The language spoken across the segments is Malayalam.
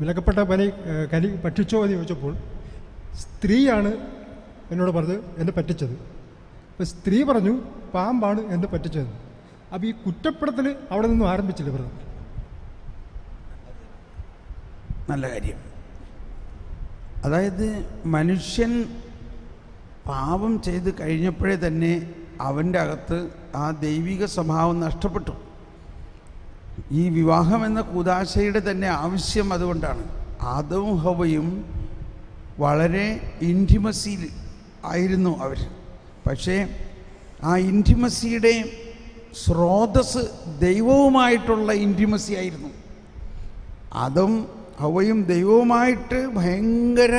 വിലക്കപ്പെട്ട കനി ഭക്ഷിച്ചോ എന്ന് ചോദിച്ചപ്പോൾ സ്ത്രീയാണ് എന്നോട് പറഞ്ഞത് എന്നെ പറ്റിച്ചത്. അപ്പോൾ സ്ത്രീ പറഞ്ഞു പാമ്പാണ് എന്നെ പറ്റിച്ചത്. അപ്പോൾ ഈ കുറ്റപ്പെടുത്തൽ അവിടെ നിന്നും ആരംഭിച്ചില്ല ബ്രദർ. നല്ല കാര്യം. അതായത് മനുഷ്യൻ പാപം ചെയ്ത് കഴിഞ്ഞപ്പോഴേ തന്നെ അവൻ്റെ അകത്ത് ആ ദൈവിക സ്വഭാവം നഷ്ടപ്പെട്ടു. ഈ വിവാഹം എന്ന കൂദാശയുടെ തന്നെ ആവശ്യം അതുകൊണ്ടാണ്. ആദവും ഹവ്വയും വളരെ ഇൻറ്റിമസിയിൽ ആയിരുന്നു അവർ. പക്ഷേ ആ ഇൻറ്റിമസിയുടെ സ്രോതസ് ദൈവവുമായിട്ടുള്ള ഇൻറ്റിമസി ആയിരുന്നു. ആദവും ഹവ്വയും ദൈവവുമായിട്ട് ഭയങ്കര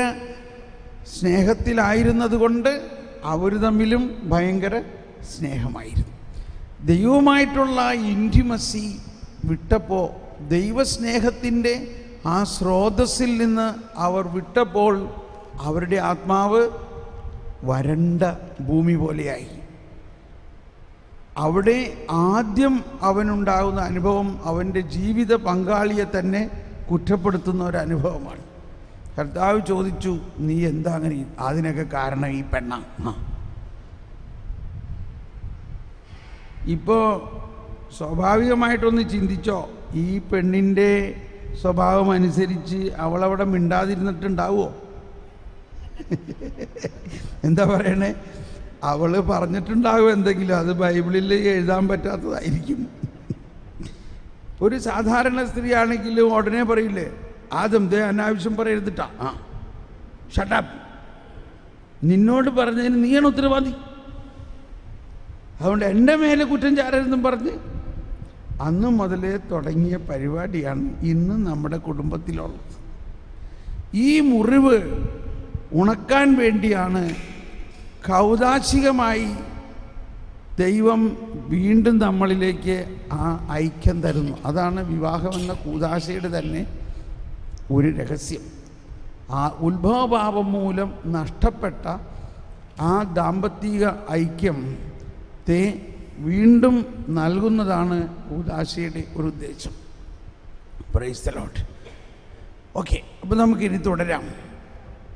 സ്നേഹത്തിലായിരുന്നത് കൊണ്ട് അവർ തമ്മിലും ഭയങ്കര സ്നേഹമായിരുന്നു. ദൈവവുമായിട്ടുള്ള ഇൻറ്റിമസി വിട്ടപ്പോൾ, ദൈവസ്നേഹത്തിൻ്റെ ആ സ്രോതസ്സിൽ നിന്ന് അവർ വിട്ടപ്പോൾ അവരുടെ ആത്മാവ് വരണ്ട ഭൂമി പോലെയായി. അവിടെ ആദ്യം അവനുണ്ടാകുന്ന അനുഭവം അവൻ്റെ ജീവിത പങ്കാളിയെ തന്നെ കുറ്റപ്പെടുത്തുന്ന ഒരനുഭവമാണ്. കർത്താവ് ചോദിച്ചു, നീ എന്താ അങ്ങനെ? അതിനൊക്കെ കാരണം ഈ പെണ്ണാണ്. ഇപ്പോൾ സ്വാഭാവികമായിട്ടൊന്ന് ചിന്തിച്ചോ, ഈ പെണ്ണിൻ്റെ സ്വഭാവം അനുസരിച്ച് അവളവിടെ മിണ്ടാതിരുന്നിട്ടുണ്ടാവുമോ? എന്താ പറയണേ? അവൾ പറഞ്ഞിട്ടുണ്ടാകും എന്തെങ്കിലും, അത് ബൈബിളിൽ എഴുതാൻ പറ്റാത്തതായിരിക്കും. ഒരു സാധാരണ സ്ത്രീ ആണെങ്കിലും ഉടനെ പറയില്ലേ, ആദം ദേ അനാവശ്യം പറയരുതിട്ടാ, ഷട്ടപ്പ്, നിന്നോട് പറഞ്ഞതിന് നീയാണ് ഉത്തരവാദി, അതുകൊണ്ട് എൻ്റെ മേലെ കുറ്റം ചാരരുതെന്നും പറഞ്ഞ് അന്ന് മുതലേ തുടങ്ങിയ പരിപാടിയാണ് ഇന്ന് നമ്മുടെ കുടുംബത്തിലുള്ളത്. ഈ മുറിവ് ഉണക്കാൻ വേണ്ടിയാണ് കൗദാശികമായി ദൈവം വീണ്ടും നമ്മളിലേക്ക് ആ ഐക്യം തരുന്നു. അതാണ് വിവാഹമെന്ന കൂദാശയുടെ തന്നെ ഒരു രഹസ്യം. ആ ഉത്ഭവപാപം മൂലം നഷ്ടപ്പെട്ട ആ ദാമ്പത്തിക ഐക്യത്തെ വീണ്ടും നൽകുന്നതാണ് കൂദാശയുടെ ഒരു ഉദ്ദേശം. Praise the Lord. ഓക്കെ, അപ്പോൾ നമുക്കിനി തുടരാം.